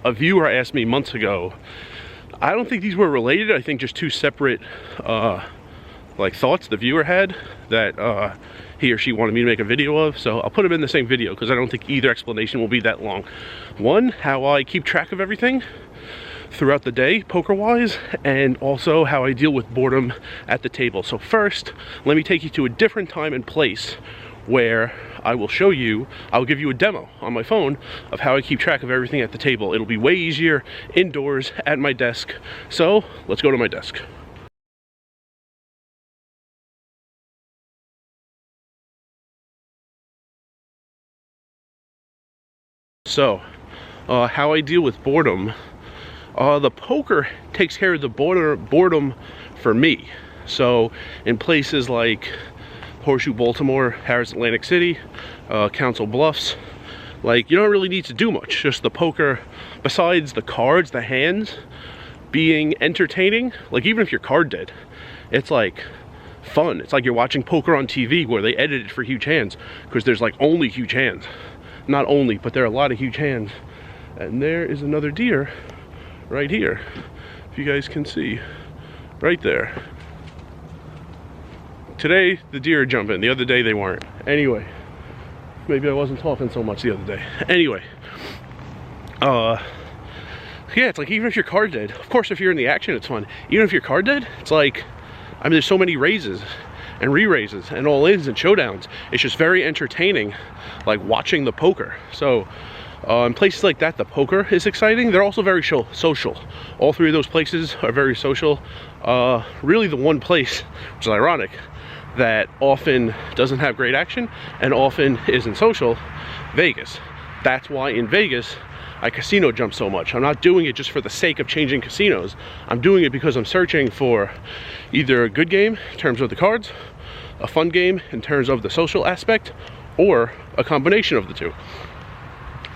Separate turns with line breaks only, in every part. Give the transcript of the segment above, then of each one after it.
a viewer asked me months ago. I don't think these were related. I think just two separate like thoughts the viewer had that he or she wanted me to make a video of. So I'll put them in the same video because I don't think either explanation will be that long. One, how I keep track of everything throughout the day, poker-wise, and also how I deal with boredom at the table. So first, let me take you to a different time and place where I will show you, I'll give you a demo on my phone of how I keep track of everything at the table. It'll be way easier indoors at my desk. So let's go to my desk. So, how I deal with boredom. The poker takes care of the boredom for me. So in places like Horseshoe Baltimore, Harris Atlantic City, Council Bluffs, like you don't really need to do much. Just the poker, besides the cards, the hands being entertaining. Like even if you're card dead, it's like fun. It's like you're watching poker on TV where they edit it for huge hands because there's like only huge hands. Not only, but there are a lot of huge hands. And there is another deer right here, if you guys can see, right there. Today the deer are jumping, the other day they weren't. Anyway, maybe I wasn't talking so much the other day. Anyway, yeah, it's like even if you're card dead, of course if you're in the action it's fun. Even if you're card dead, it's like, I mean there's so many raises and re-raises and all-ins and showdowns. It's just very entertaining, like watching the poker. So in places like that, the poker is exciting. They're also very social. All three of those places are very social. Really the one place, which is ironic, that often doesn't have great action and often isn't social, Vegas. That's why in Vegas, I casino jump so much. I'm not doing it just for the sake of changing casinos. I'm doing it because I'm searching for either a good game in terms of the cards, a fun game in terms of the social aspect, or a combination of the two.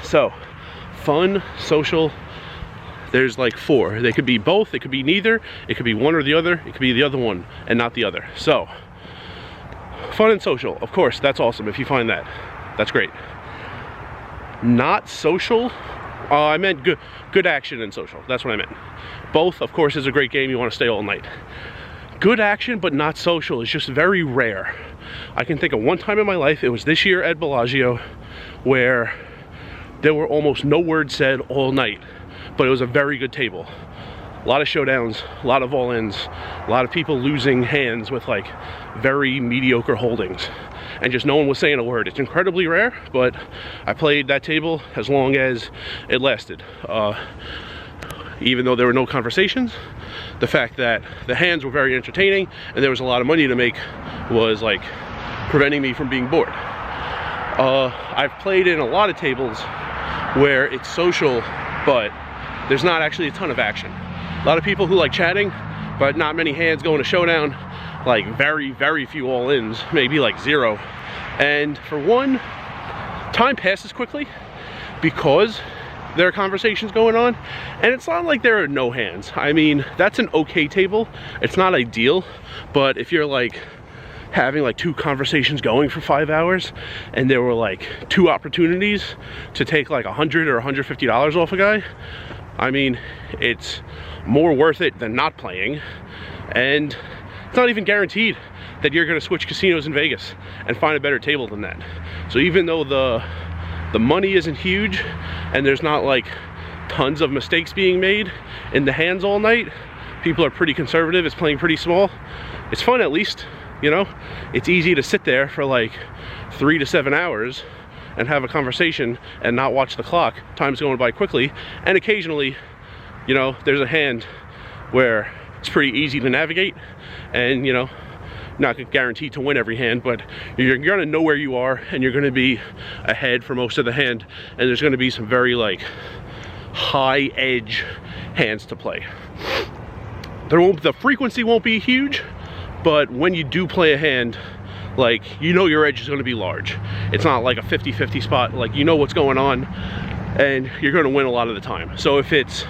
So, fun, social, there's like four. They could be both, it could be neither, it could be one or the other, it could be the other one and not the other. So, fun and social, of course, that's awesome if you find that. That's great. Not social, I meant good action and social, that's what I meant. Both, of course, is a great game, you want to stay all night. Good action but not social is just very rare. I can think of one time in my life, it was this year at Bellagio, where there were almost no words said all night, but it was a very good table. A lot of showdowns, a lot of all-ins, a lot of people losing hands with like very mediocre holdings, and just no one was saying a word. It's incredibly rare, but I played that table as long as it lasted. Even though there were no conversations, the fact that the hands were very entertaining and there was a lot of money to make was like preventing me from being bored. I've played in a lot of tables where it's social, but there's not actually a ton of action. A lot of people who like chatting, but not many hands going to showdown, like very few all-ins, maybe like zero. And for one, time passes quickly because there are conversations going on, and it's not like there are no hands. I mean, that's an okay table. It's not ideal, but if you're like having like two conversations going for 5 hours and there were like two opportunities to take like $100 or $150 off a guy, I mean, it's more worth it than not playing. And it's not even guaranteed that you're going to switch casinos in Vegas and find a better table than that. So even though the money isn't huge and there's not like tons of mistakes being made in the hands all night, people are pretty conservative, it's playing pretty small, it's fun at least. You know, it's easy to sit there for like 3 to 7 hours and have a conversation and not watch the clock. Time's going by quickly, and occasionally, you know, there's a hand where it's pretty easy to navigate, and you know, not guaranteed to win every hand, but you're gonna know where you are and you're gonna be ahead for most of the hand, and there's gonna be some very like high edge hands to play. The frequency won't be huge, but when you do play a hand, like, you know your edge is going to be large. It's not like a 50-50 spot. Like, you know what's going on and you're going to win a lot of the time. So if it's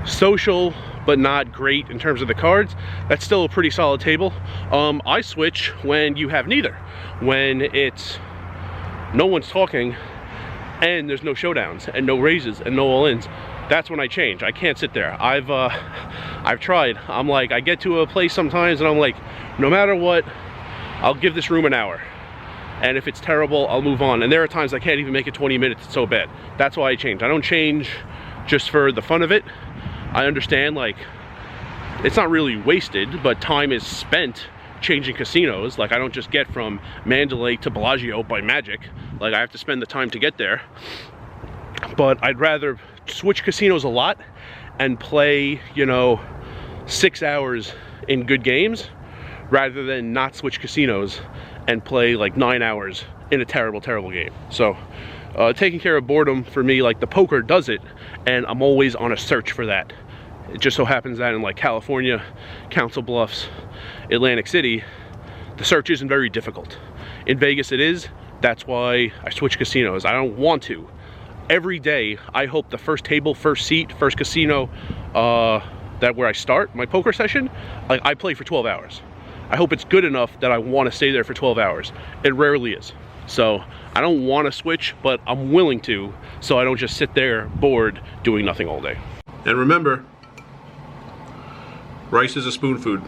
social but not great in terms of the cards, that's still a pretty solid table. I switch when you have neither. When it's no one's talking and there's no showdowns and no raises and no all-ins. that's when I change. I can't sit there. I've tried. I'm like, I get to a place sometimes and I'm like, no matter what, I'll give this room an hour. And if it's terrible, I'll move on. And there are times I can't even make it 20 minutes, it's so bad. That's why I change. I don't change just for the fun of it. I understand, like, it's not really wasted, but time is spent changing casinos. Like, I don't just get from Mandalay to Bellagio by magic. Like, I have to spend the time to get there. But I'd rather switch casinos a lot and play, you know, 6 hours in good games rather than not switch casinos and play like 9 hours in a terrible, terrible game. So taking care of boredom for me, like the poker does it, and I'm always on a search for that. It just so happens that in like California, Council Bluffs, Atlantic City, the search isn't very difficult. In Vegas it is. That's why I switch casinos. I don't want to. Every day I hope the first table, first seat, first casino that where I start my poker session, like, I play for 12 hours. I hope it's good enough that I want to stay there for 12 hours. It rarely is. So I don't want to switch, but I'm willing to, so I don't just sit there bored doing nothing all day. And remember, rice is a spoon food.